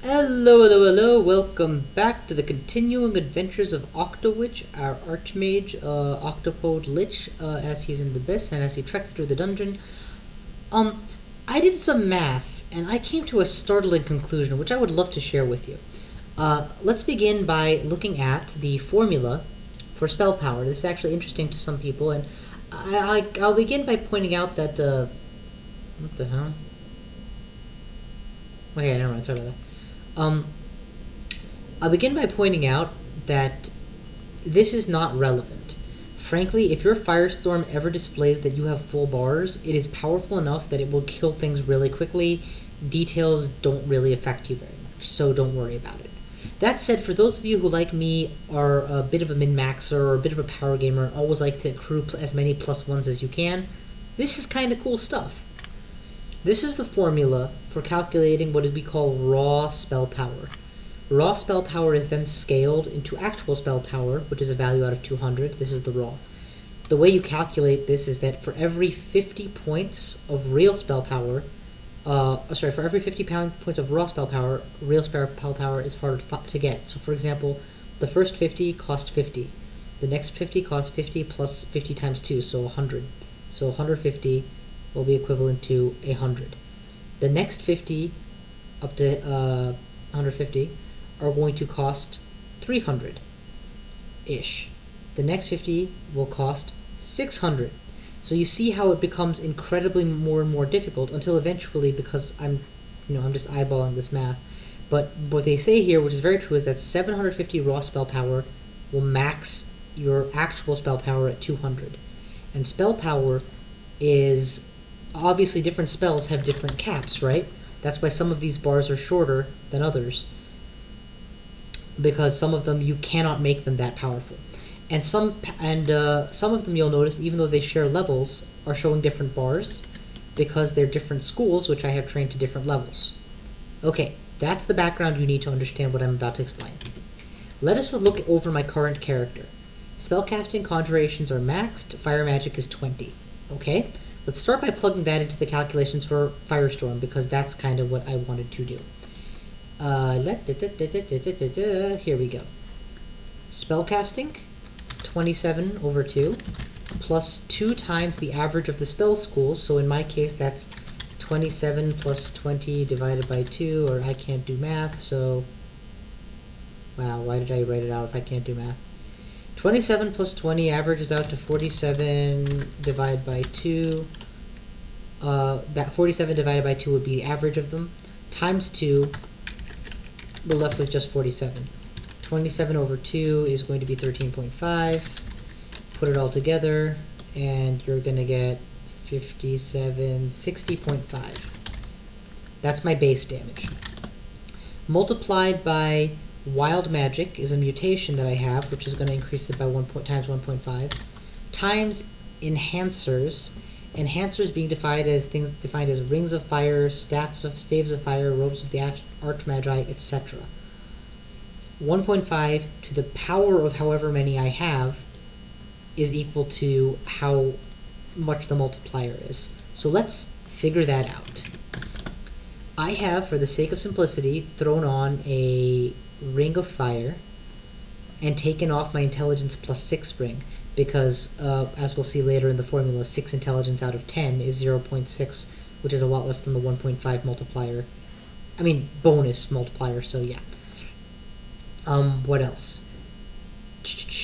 Hello, hello, hello, welcome back to the continuing adventures of Octowitch, our Archmage, Octopode Lich, as he's in the abyss and as he treks through the dungeon. I did some math, and I came to a startling conclusion, which I would love to share with you. Let's begin by looking at the formula for spell power. This is actually interesting to some people, and I'll begin by pointing out that, what the hell? Okay, never mind, sorry about that. I'll begin by pointing out that this is not relevant. Frankly, if your Firestorm ever displays that you have full bars, it is powerful enough that it will kill things really quickly. Details don't really affect you very much, so don't worry about it. That said, for those of you who, like me, are a bit of a min-maxer or a bit of a power gamer and always like to accrue as many +1s as you can, this is kind of cool stuff. This is the formula for calculating what we call raw spell power. Raw spell power is then scaled into actual spell power, which is a value out of 200. This is the raw. The way you calculate this is that for every 50 points of real spell power, for every 50 points of raw spell power, real spell power is harder to get. So for example, the first 50 cost 50. The next 50 cost 50 plus 50 times 2, so 100. So 150 will be equivalent to 100. The next 50 up to 150 are going to cost 300-ish. The next 50 will cost 600. So you see how it becomes incredibly more and more difficult until eventually, because I'm just eyeballing this math, but what they say here, which is very true, is that 750 raw spell power will max your actual spell power at 200. And spell power is obviously different spells have different caps, right? That's why some of these bars are shorter than others, because some of them you cannot make them that powerful, and some of them you'll notice, even though they share levels, are showing different bars because they're different schools, which I have trained to different levels. Okay, that's the background you need to understand what I'm about to explain. Let us look over my current character. Spellcasting conjurations are maxed. Fire magic is 20. Okay. Let's start by plugging that into the calculations for Firestorm, because that's kind of what I wanted to do. Here we go. Spellcasting, 27 over 2, plus 2 times the average of the spell schools, so in my case that's 27 plus 20 divided by 2, or I can't do math, so... Wow, why did I write it out if I can't do math? 27 plus 20 averages out to 47 divided by 2. That 47 divided by 2 would be the average of them. Times 2, we're left with just 47. 27 over 2 is going to be 13.5. Put it all together, and you're going to get 60.5. That's my base damage. Multiplied by Wild Magic is a mutation that I have, which is going to increase it by times 1.5, times Enhancers. Enhancers being defined as things defined as rings of fire, staves of fire, robes of the Archmagi, etc. 1.5 to the power of however many I have is equal to how much the multiplier is. So let's figure that out. I have, for the sake of simplicity, thrown on a ring of fire and taken off my intelligence plus 6 ring, because as we'll see later in the formula, 6 intelligence out of 10 is 0.6, which is a lot less than the 1.5 multiplier. I mean, bonus multiplier, so yeah. What else?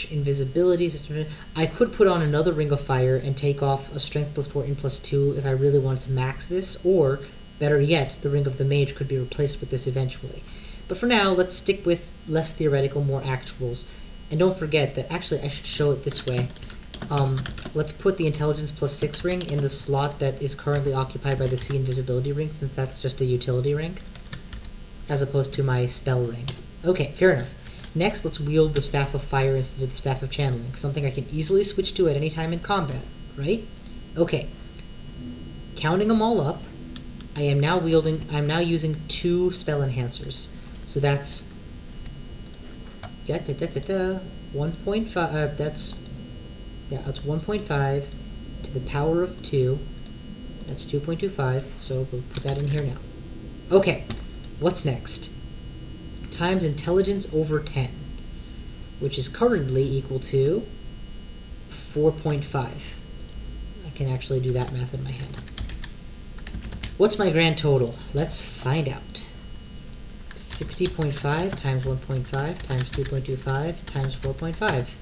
Invisibility system. I could put on another ring of fire and take off a strength plus 4 in plus 2 if I really wanted to max this, or better yet, the ring of the mage could be replaced with this eventually. But for now, let's stick with less theoretical, more actuals. And don't forget that, actually, I should show it this way. Let's put the intelligence plus 6 ring in the slot that is currently occupied by the C invisibility ring, since that's just a utility ring, as opposed to my spell ring. Okay, fair enough. Next, let's wield the Staff of Fire instead of the Staff of Channeling, something I can easily switch to at any time in combat, right? Okay. Counting them all up, I'm now using 2 spell enhancers. So that's 1.5, that's 1.5 to the power of 2. That's 2.25, so we'll put that in here now. Okay, what's next? times intelligence over 10, which is currently equal to 4.5. I can actually do that math in my head. What's my grand total? Let's find out. 60.5 times 1.5 times 2.25 times 4.5.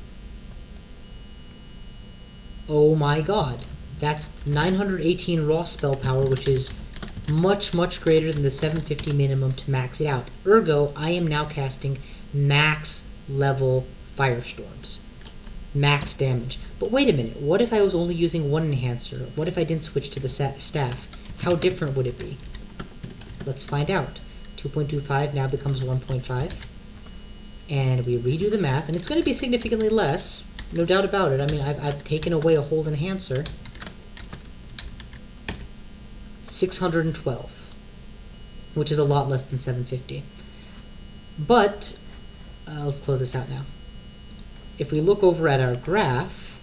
Oh my god. That's 918 raw spell power, which is much, much greater than the 750 minimum to max it out. Ergo, I am now casting max level firestorms. Max damage. But wait a minute, what if I was only using one enhancer? What if I didn't switch to the staff? How different would it be? Let's find out. 2.25 now becomes 1.5. And we redo the math, and it's going to be significantly less. No doubt about it. I mean, I've taken away a whole enhancer. 612, which is a lot less than 750. But, let's close this out now. If we look over at our graph,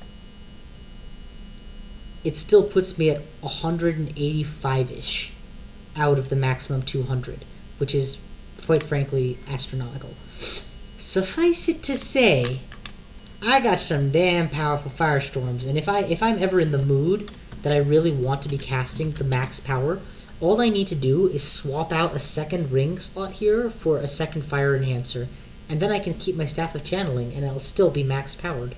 it still puts me at 185-ish out of the maximum 200, which is, quite frankly, astronomical. Suffice it to say, I got some damn powerful firestorms, and if I'm ever in the mood that I really want to be casting the max power, all I need to do is swap out a second ring slot here for a second fire enhancer, and then I can keep my Staff of Channeling, and it'll still be max powered.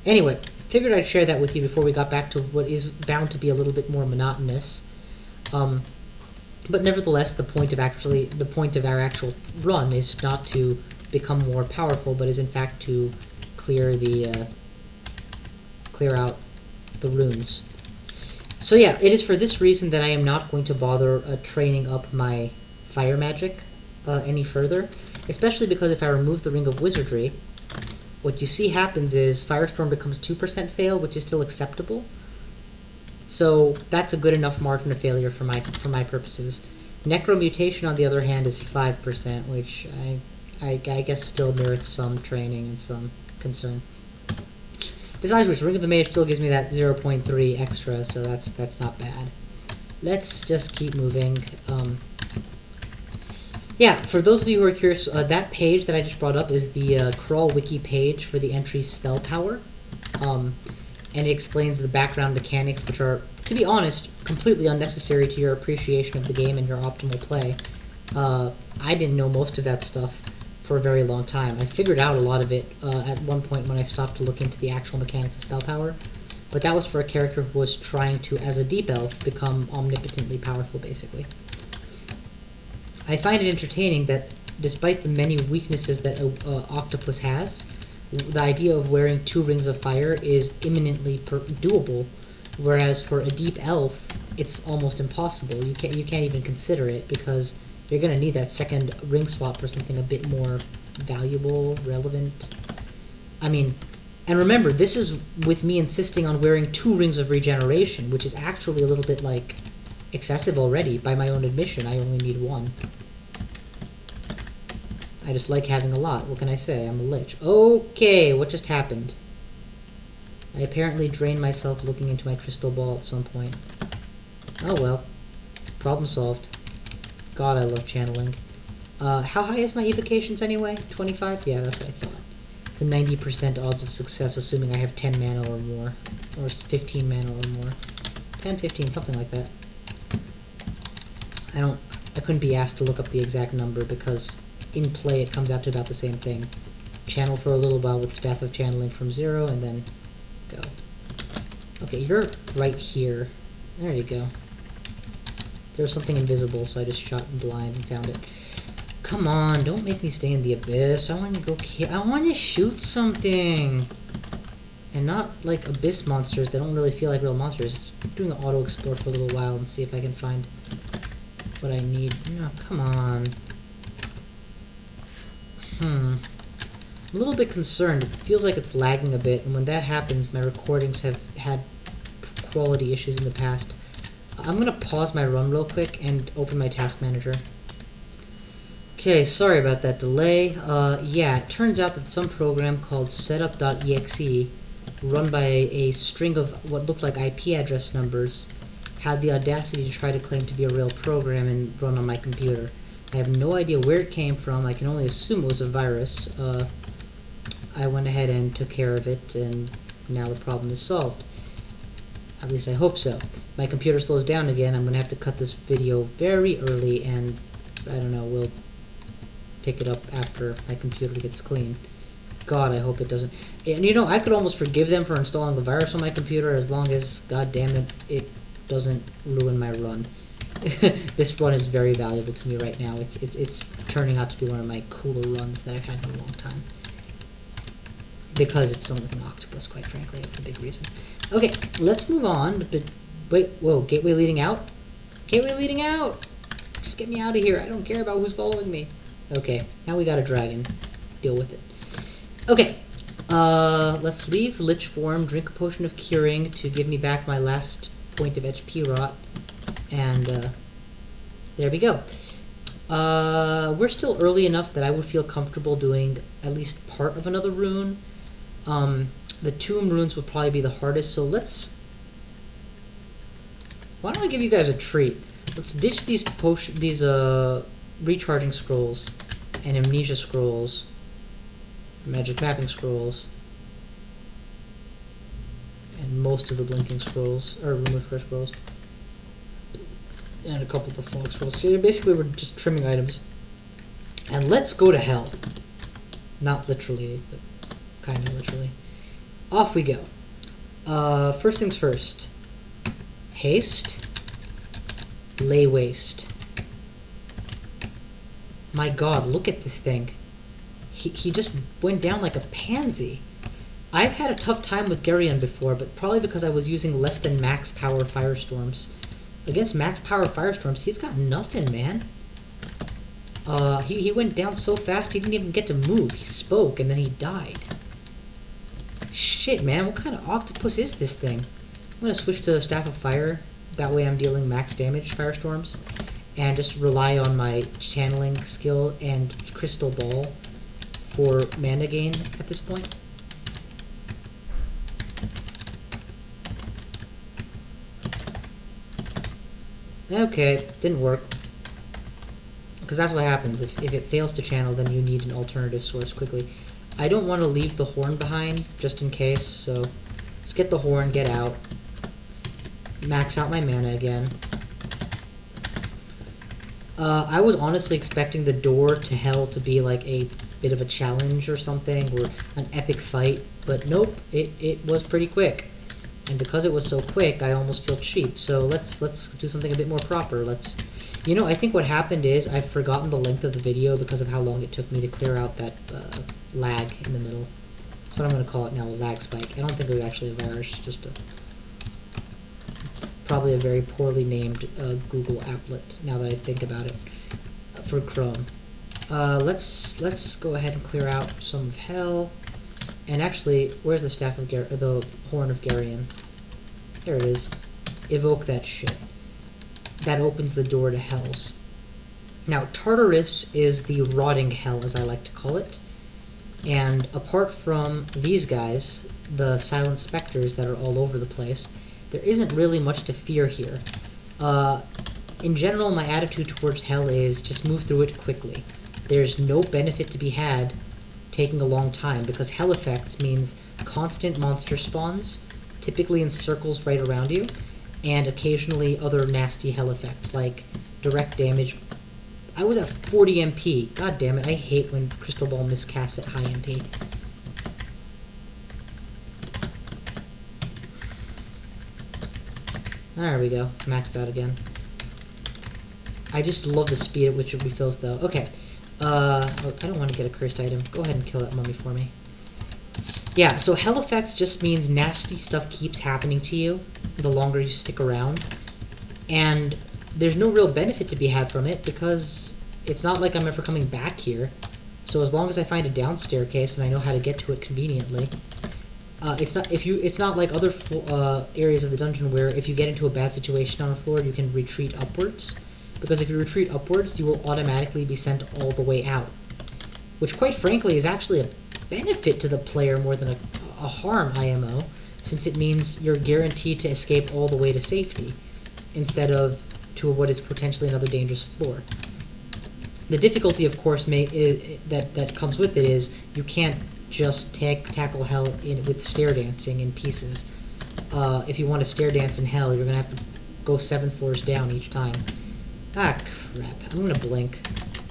Anyway, figured I'd share that with you before we got back to what is bound to be a little bit more monotonous. But nevertheless, the point of our actual run is not to become more powerful, but is in fact to clear out the runes. So yeah, it is for this reason that I am not going to bother training up my fire magic any further, especially because if I remove the Ring of Wizardry, what you see happens is Firestorm becomes 2% fail, which is still acceptable. So that's a good enough margin of failure for my purposes. Necromutation, on the other hand, is 5%, which I guess still merits some training and some concern. Besides which, Ring of the Mage still gives me that 0.3 extra, so that's not bad. Let's just keep moving. Yeah, for those of you who are curious, that page that I just brought up is the crawl wiki page for the entry spell power. And it explains the background mechanics, which are, to be honest, completely unnecessary to your appreciation of the game and your optimal play. I didn't know most of that stuff for a very long time. I figured out a lot of it at one point when I stopped to look into the actual mechanics of spell power, but that was for a character who was trying to, as a deep elf, become omnipotently powerful, basically. I find it entertaining that, despite the many weaknesses that Octopus has, the idea of wearing 2 rings of fire is imminently doable, whereas for a deep elf, it's almost impossible. You can't even consider it, because you're going to need that second ring slot for something a bit more valuable, relevant. I mean, and remember, this is with me insisting on wearing 2 rings of regeneration, which is actually a little bit, like, excessive already. By my own admission, I only need 1. I just like having a lot. What can I say? I'm a lich. Okay, what just happened? I apparently drained myself looking into my crystal ball at some point. Oh well. Problem solved. God, I love channeling. How high is my evocations anyway? 25? Yeah, that's what I thought. It's a 90% odds of success, assuming I have 10 mana or more. Or 15 mana or more. 10, 15, something like that. I couldn't be asked to look up the exact number, because in play it comes out to about the same thing. Channel for a little while with Staff of Channeling from 0, and then go. Okay, you're right here. There you go. There was something invisible, so I just shot blind and found it. Come on, don't make me stay in the abyss. I want to go I want to shoot something! And not, like, abyss monsters that don't really feel like real monsters. Just doing an auto-explore for a little while and see if I can find what I need. No, come on. I'm a little bit concerned. It feels like it's lagging a bit, and when that happens, my recordings have had quality issues in the past. I'm going to pause my run real quick and open my task manager. Okay, sorry about that delay. Yeah, it turns out that some program called setup.exe, run by a string of what looked like IP address numbers, had the audacity to try to claim to be a real program and run on my computer. I have no idea where it came from. I can only assume it was a virus. I went ahead and took care of it, and now the problem is solved. At least I hope so. My computer slows down again. I'm going to have to cut this video very early, and I don't know, we'll pick it up after my computer gets clean. God, I hope it doesn't. And you know, I could almost forgive them for installing a virus on my computer as long as, god damn it, it doesn't ruin my run. This run is very valuable to me right now. It's turning out to be one of my cooler runs that I've had in a long time. Because it's done with an octopus, quite frankly. That's the big reason. Okay, let's move on. But wait, whoa, gateway leading out? Gateway leading out! Just get me out of here. I don't care about who's following me. Okay, now we got a dragon. Deal with it. Okay, let's leave Lich form, drink a potion of curing to give me back my last point of HP rot. And there we go. We're still early enough that I would feel comfortable doing at least part of another rune. The tomb runes would probably be the hardest, so let's... Why don't I give you guys a treat? Let's ditch these recharging scrolls and amnesia scrolls, magic mapping scrolls, and most of the blinking scrolls, or remove curse scrolls, and a couple of the fog scrolls. So basically we're just trimming items. And let's go to hell. Not literally, but kind of literally. Off we go. First things first. Haste. Lay waste. My god, look at this thing. He just went down like a pansy. I've had a tough time with Geryon before, but probably because I was using less than max power firestorms. Against max power firestorms, he's got nothing, man. He went down so fast he didn't even get to move. He spoke and then he died. Shit, man, what kind of octopus is this thing? I'm gonna switch to Staff of Fire. That way I'm dealing max damage firestorms. And just rely on my channeling skill and crystal ball for mana gain at this point. Okay, didn't work. Because that's what happens. If it fails to channel, then you need an alternative source quickly. I don't want to leave the horn behind, just in case, so let's get the horn, get out. Max out my mana again. I was honestly expecting the door to hell to be like a bit of a challenge or something, or an epic fight, but nope, it was pretty quick. And because it was so quick, I almost feel cheap. So let's do something a bit more proper. You know, I think what happened is I've forgotten the length of the video because of how long it took me to clear out that lag in the middle. That's what I'm going to call it now, a lag spike. I don't think it was actually a virus, just probably a very poorly named Google applet, now that I think about it, for Chrome. Let's go ahead and clear out some of hell. And actually, where's the staff of the horn of Geryon? There it is. Evoke that shit. That opens the door to hells. Now, Tartarus is the rotting hell, as I like to call it. And apart from these guys, the silent specters that are all over the place, there isn't really much to fear here. In general, my attitude towards hell is just move through it quickly. There's no benefit to be had taking a long time, because hell effects means constant monster spawns, typically in circles right around you, and occasionally other nasty hell effects, like direct damage. I was at 40 MP. God damn it, I hate when Crystal Ball miscasts at high MP. There we go, maxed out again. I just love the speed at which it refills, though. Okay. I don't want to get a cursed item. Go ahead and kill that mummy for me. Yeah, so hell effects just means nasty stuff keeps happening to you the longer you stick around. And there's no real benefit to be had from it because it's not like I'm ever coming back here. So as long as I find a down staircase and I know how to get to it conveniently, it's not like other areas of the dungeon where if you get into a bad situation on a floor, you can retreat upwards. Because if you retreat upwards, you will automatically be sent all the way out. Which, quite frankly, is actually a benefit to the player more than a harm, IMO, since it means you're guaranteed to escape all the way to safety, instead of to what is potentially another dangerous floor. The difficulty, of course, that comes with it is you can't just tackle hell with stair dancing in pieces. If you want to stair dance in hell, you're going to have to go 7 floors down each time. Ah, crap. I'm going to blink.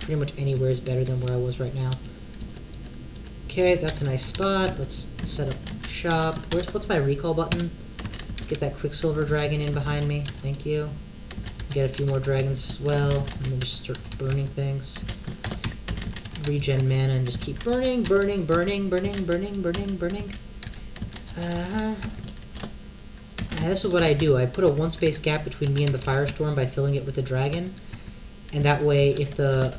Pretty much anywhere is better than where I was right now. Okay, that's a nice spot. Let's set up shop. What's my recall button? Get that Quicksilver dragon in behind me. Thank you. Get a few more dragons as well. And then just start burning things. Regen mana and just keep burning. This is what I do. I put a 1 space gap between me and the Firestorm by filling it with a dragon. And that way, if the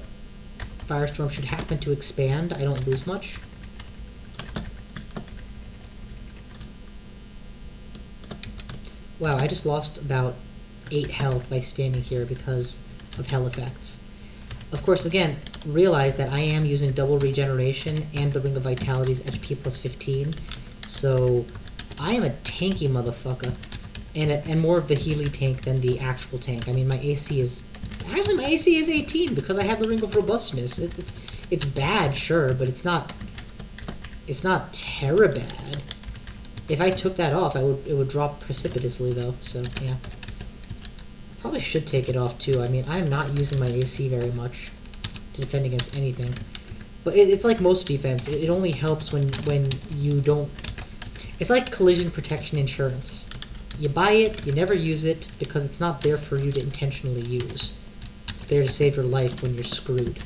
Firestorm should happen to expand, I don't lose much. Wow, I just lost about 8 health by standing here because of hell effects. Of course, again, realize that I am using double regeneration and the Ring of Vitality's HP plus 15. So, I am a tanky motherfucker. And more of the Healy tank than the actual tank. I mean, my AC is... Actually, my AC is 18 because I have the Ring of Robustness. It's bad, sure, but it's not terror bad. If I took that off, it would drop precipitously, though, so, yeah. Probably should take it off, too. I mean, I'm not using my AC very much to defend against anything. But it's like most defense. It only helps when you don't... It's like collision protection insurance. You buy it, you never use it, because it's not there for you to intentionally use. It's there to save your life when you're screwed.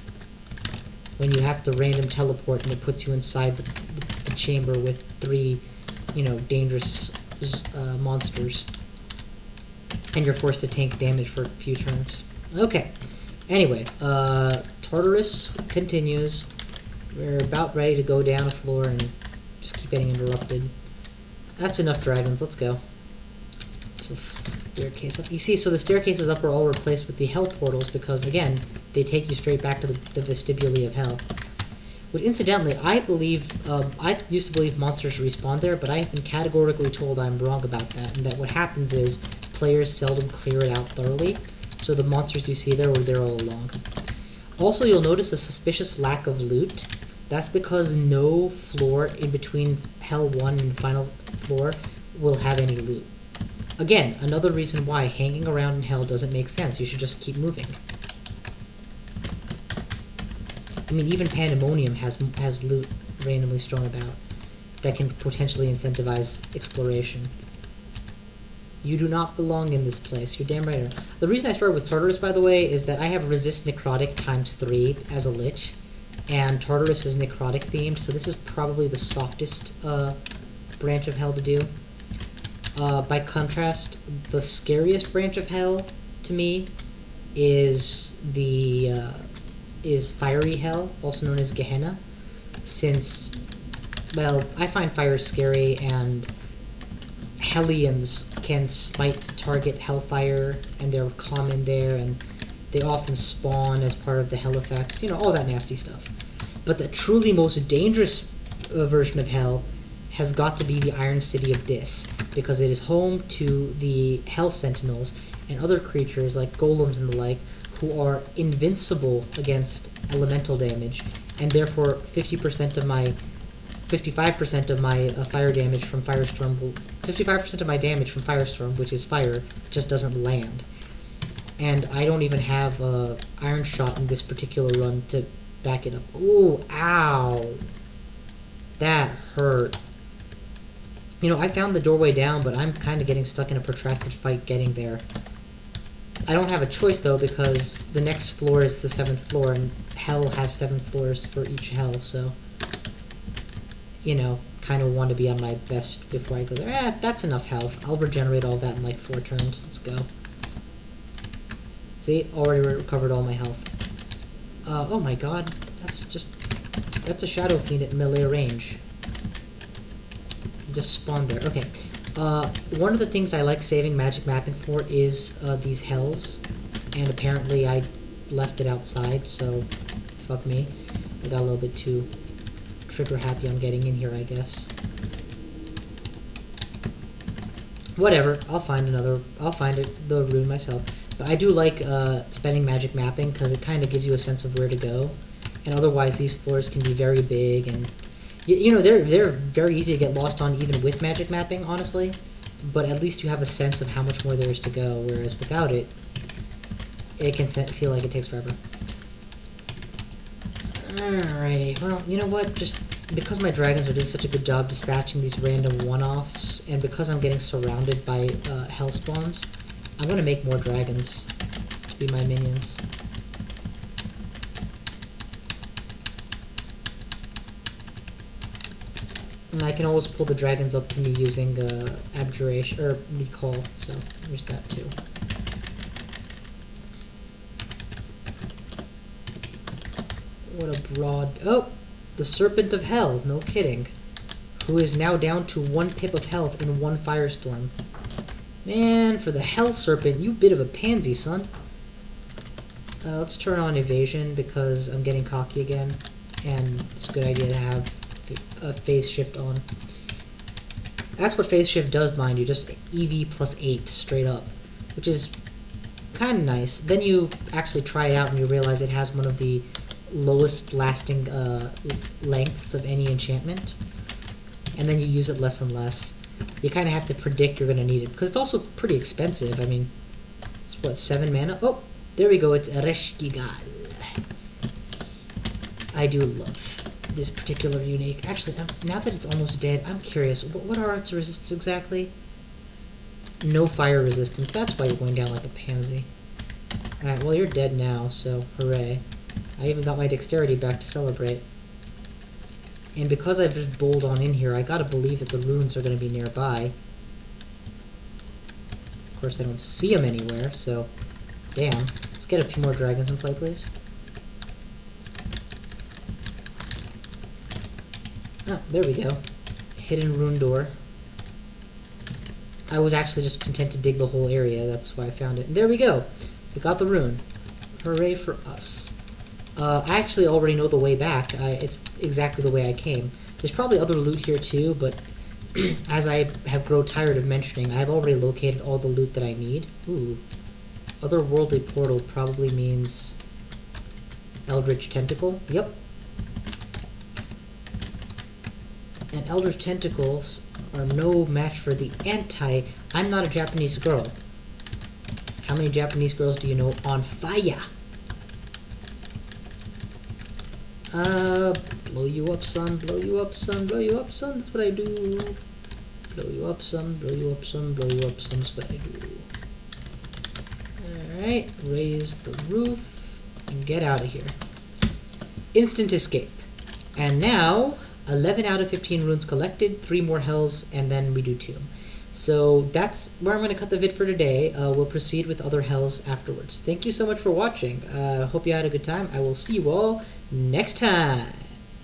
When you have to random teleport and it puts you inside the chamber with 3, dangerous monsters. And you're forced to tank damage for a few turns. Okay. Anyway, Tartarus continues. We're about ready to go down a floor and just keep getting interrupted. That's enough dragons. Let's go. So, staircase up. You see, so the staircases up are all replaced with the hell portals because, again, they take you straight back to the vestibule of hell. Which, incidentally, I used to believe monsters respawn there, but I have been categorically told I'm wrong about that, and that what happens is players seldom clear it out thoroughly, so the monsters you see there were there all along. Also, you'll notice a suspicious lack of loot. That's because no floor in between Hell 1 and the final floor will have any loot. Again, another reason why hanging around in Hell doesn't make sense. You should just keep moving. I mean, even Pandemonium has loot randomly strewn about that can potentially incentivize exploration. You do not belong in this place. You're damn right. The reason I started with Tartarus, by the way, is that I have Resist Necrotic ×3 as a Lich, and Tartarus is necrotic themed, so this is probably the softest branch of Hell to do. By contrast, the scariest branch of Hell to me is Fiery Hell, also known as Gehenna, since, well, I find fire scary, and Hellions can smite target Hellfire, and they're common there, and they often spawn as part of the Hell effects, all that nasty stuff. But the truly most dangerous version of Hell has got to be the Iron City of Dis, because it is home to the Hell Sentinels and other creatures like golems and the like, who are invincible against elemental damage, and therefore 55% of my fire damage from Firestorm 55% of my damage from Firestorm, which is fire, just doesn't land. And I don't even have Iron Shot in this particular run to back it up. Ooh, ow. That hurt. I found the doorway down, but I'm kind of getting stuck in a protracted fight getting there. I don't have a choice, though, because the next floor is the 7th floor, and Hell has 7 floors for each Hell, so... kind of want to be on my best before I go there. That's enough health. I'll regenerate all that in like 4 turns. Let's go. See? Already recovered all my health. Oh my god. That's a Shadow Fiend at melee range. Just spawned there. Okay. One of the things I like saving magic mapping for is these Hells. And apparently I left it outside, so fuck me. I got a little bit too trigger happy on getting in here, I guess. Whatever, I'll find the rune myself. But I do like spending magic mapping because it kind of gives you a sense of where to go. And otherwise, these floors can be very big, and you know they're very easy to get lost on even with magic mapping, honestly. But at least you have a sense of how much more there is to go. Whereas without it, it can feel like it takes forever. Alrighty, well, you know what? Just because my dragons are doing such a good job dispatching these random one-offs, and because I'm getting surrounded by hell spawns, I'm gonna make more dragons to be my minions. And I can always pull the dragons up to me using abjuration or recall, so there's that too. What a broad... Oh! The Serpent of Hell, no kidding. Who is now down to 1 pip of health in 1 firestorm. Man, for the Hell Serpent, you bit of a pansy, son. Let's turn on evasion because I'm getting cocky again. And it's a good idea to have a phase shift on. That's what phase shift does, mind you, just EV plus 8 straight up. Which is kind of nice. Then you actually try it out and you realize it has one of the lowest lasting lengths of any enchantment, and then you use it less and less. You kind of have to predict you're going to need it because it's also pretty expensive. I mean, it's what, 7 mana? Oh, there we go. It's Ereshkigal. I do love this particular unique. Actually, now that it's almost dead, I'm curious. What are its resistance exactly? No fire resistance. That's why you're going down like a pansy. Alright, well, you're dead now, so hooray. I even got my dexterity back to celebrate. And because I've just bowled on in here, I gotta believe that the runes are gonna be nearby. Of course, I don't see them anywhere, so... Damn. Let's get a few more dragons in play, please. Oh, there we go. Hidden rune door. I was actually just content to dig the whole area, that's why I found it. And there we go! We got the rune. Hooray for us. I actually already know the way back. It's exactly the way I came. There's probably other loot here too, but as I have grown tired of mentioning, I've already located all the loot that I need. Ooh. Otherworldly portal probably means Eldritch Tentacle. Yep. And Eldritch Tentacles are no match for the I'm not a Japanese girl. How many Japanese girls do you know on fire? Blow you up, son, blow you up, son, blow you up, son, that's what I do. Blow you up, son, blow you up, son, blow you up, son, that's what I do. Alright, raise the roof, and get out of here. Instant escape. And now, 11 out of 15 runes collected, 3 more hells, and then we do Tomb. So that's where I'm going to cut the vid for today. We'll proceed with other hells afterwards. Thank you so much for watching. Hope you had a good time. I will see you all next time.